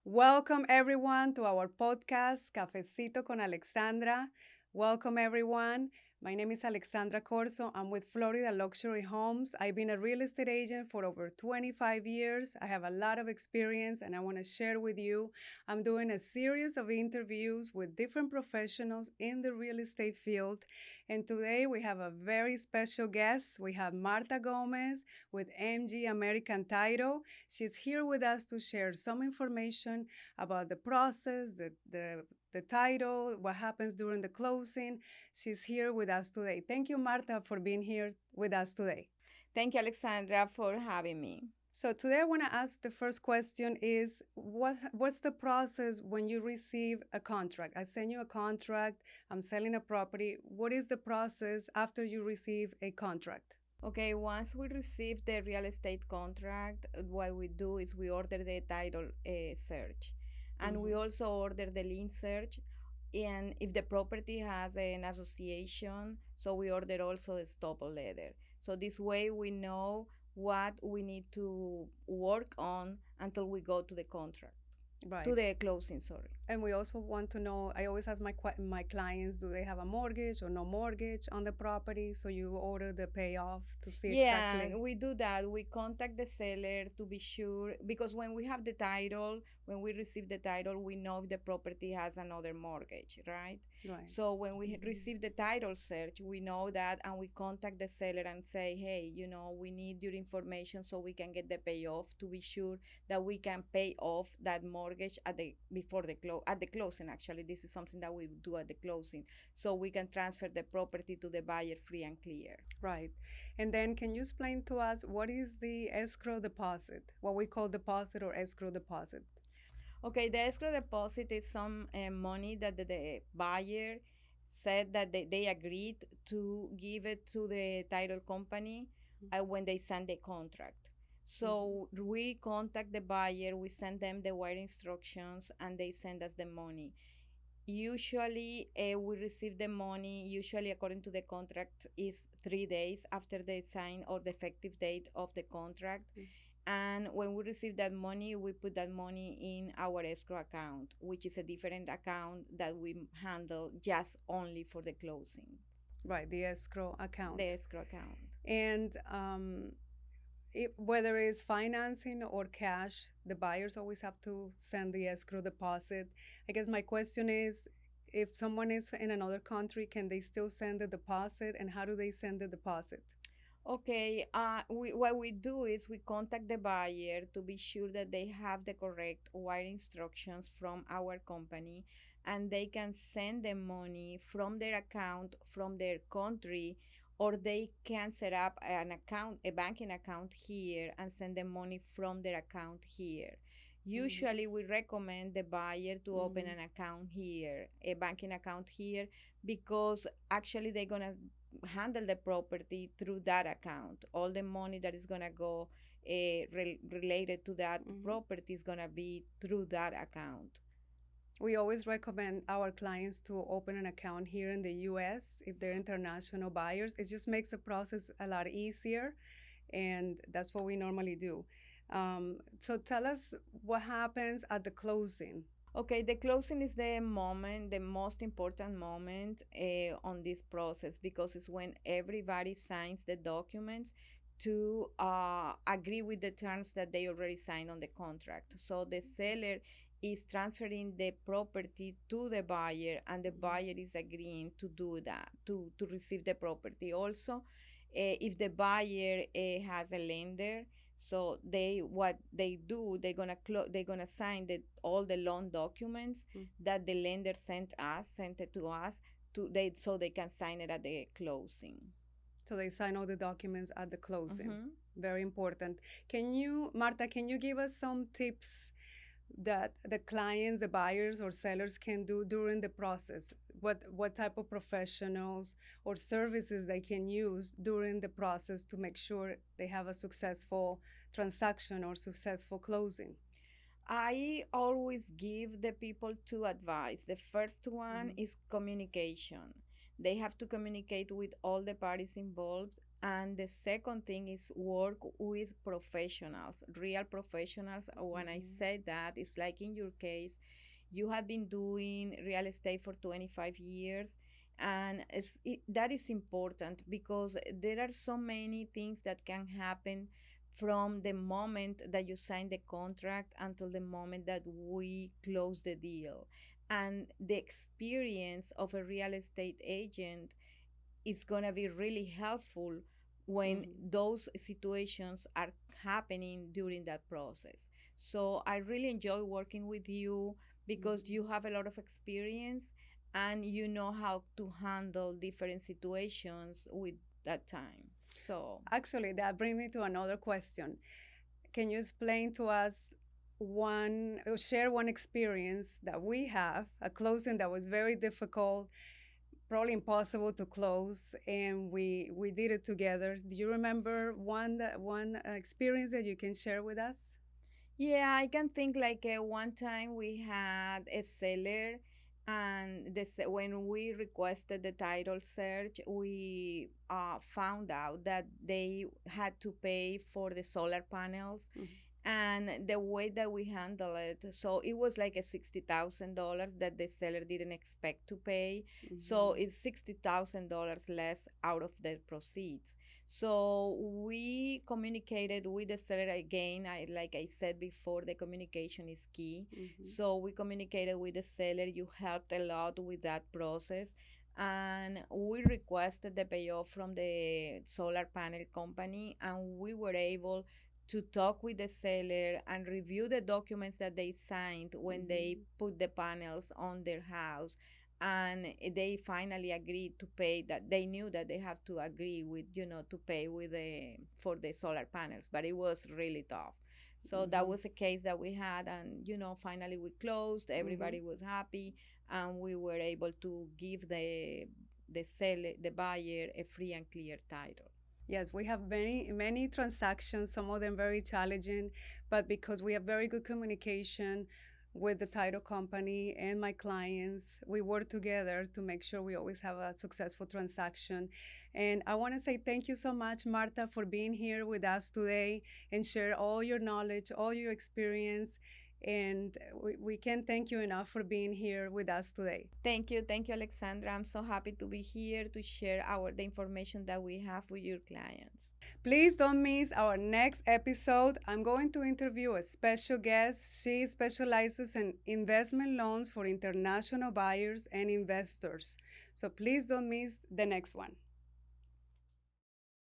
Welcome, everyone, to our podcast, Cafecito con Alexandra. Welcome, everyone. My name is Alexandra Corso. I'm with Florida Luxury Homes. I've been a real estate agent for over 25 years. I have a lot of experience, and I want to share with you. I'm doing a series of interviews with different professionals in the real estate field. And today we have a very special guest. We have Marta Gomez with MG American Title. She's here with us to share some information about the process, the title, what happens during the closing. She's here with us today. Thank you, Marta, for being here with us today. Thank you, Alexandra, for having me. So today I want to ask the first question is what's the process when you receive a contract? I send you a contract, I'm selling a property. What is the process after you receive a contract? Okay, once we receive the real estate contract, what we do is we order the title search. And we Mhm. also order the lien search. And if the property has an association, so we order also the stop letter. So this way we know what we need to work on until we go to the contract, to Right. the closing, sorry. And we also want to know, I always ask my clients, do they have a mortgage or no mortgage on the property? So you order the payoff to see Yeah, exactly. we do that. We contact the seller to be sure because when we have the title, when we receive the title, we know if the property has another mortgage, right? Right. So when we receive the title search, we know that and we contact the seller and say, hey, we need your information so we can get the payoff to be sure that we can pay off that mortgage at the before the at the closing. Actually, this is something that we do at the closing, so we can transfer the property to the buyer free and clear. Right. And then can you explain to us what is the escrow deposit? What we call deposit or escrow deposit? Okay, the escrow deposit is some money that the buyer said that they agreed to give it to the title company when they sign the contract. Mhm. So we contact the buyer, we send them the wire instructions, and they send us the money. Usually, we receive the money, usually according to the contract, is 3 days after they sign or the effective date of the contract. Mm. And when we receive that money, we put that money in our escrow account, which is a different account that we handle just only for the closing, Right, the escrow the account. escrow account. And whether it's financing or cash, the buyers always have to send the escrow deposit. I guess my question is, if someone is in another country, can they still send the deposit, and how do they send the deposit? Okay, what we do is we contact the buyer to be sure that they have the correct wire instructions from our company and they can send the money from their account from their country, or they can set up an account, a banking account here and send the money from their account here. Mm-hmm. Usually we recommend the buyer to open Mm-hmm. an account here, a banking account here, because actually they're going to handle the property through that account. All the money that is going to go related to that Mm-hmm. property is going to be through that account. We always recommend our clients to open an account here in the US if they're international buyers. It just makes the process a lot easier, and that's what we normally do. So tell us what happens at the closing. Okay, the closing is the moment, the most important moment on this process, because it's when everybody signs the documents to agree with the terms that they already signed on the contract. So the seller is transferring the property to the buyer, and the buyer is agreeing to do that, to receive the property. Also, if the buyer has a lender, so they what they do, they're gonna sign all the loan documents Mm. that the lender sent it to us to they so they can sign it at the closing. So they sign all the documents at the closing. Mm-hmm. Very important. Marta, can you give us some tips that the clients, the buyers or sellers can do during the process? What type of professionals or services they can use during the process to make sure they have a successful transaction or successful closing? I always give the people two advice. The first one Mm-hmm. is communication. They have to communicate with all the parties involved And the second thing is work with professionals, real professionals. When I Mm-hmm. say that, it's like in your case, you have been doing real estate for 25 years, and that is important because there are so many things that can happen from the moment that you sign the contract until the moment that we close the deal. And the experience of a real estate agent is going to be really helpful when Mm-hmm. those situations are happening during that process. So I really enjoy working with you because Mm-hmm. you have a lot of experience and you know how to handle different situations with that time. So, Actually, that brings me to another question. Can you explain to us one, or share one experience that we have, a closing that was very difficult, probably impossible to close, and we did it together. Do you remember one experience that you can share with us? yeah, I can think like one time we had a seller, and when we requested the title search, we found out that they had to pay for the solar panels, Mm-hmm. and the way that we handle it, so it was like a $60,000 that the seller didn't expect to pay. So Mm-hmm. it's $60,000 less out of the proceeds. So we communicated with the seller again. Like I said before, the communication is key. Mm-hmm. So we communicated with the seller. You helped a lot with that process. And we requested the payoff from the solar panel company, and we were able to talk with the seller and review the documents that they signed when they Mm-hmm. put the panels on their house. And they finally agreed to pay that. They knew that they have to agree with, to pay with the for the solar panels, but it was really tough. So that Mm-hmm. was a case that we had, and finally we closed. Mm-hmm. Everybody was happy, and we were able to give the seller, the buyer, a free and clear title. Yes, we have many transactions, some of them very challenging, but because we have very good communication with the title company and my clients, we work together to make sure we always have a successful transaction. And I want to say thank you so much, Marta, for being here with us today and share all your knowledge, all your experience. And we can't thank you enough for being here with us today. Thank you, Alexandra. I'm so happy to be here to share the information that we have with your clients. Please don't miss our next episode. I'm going to interview a special guest. She specializes in investment loans for international buyers and investors. So please don't miss the next one.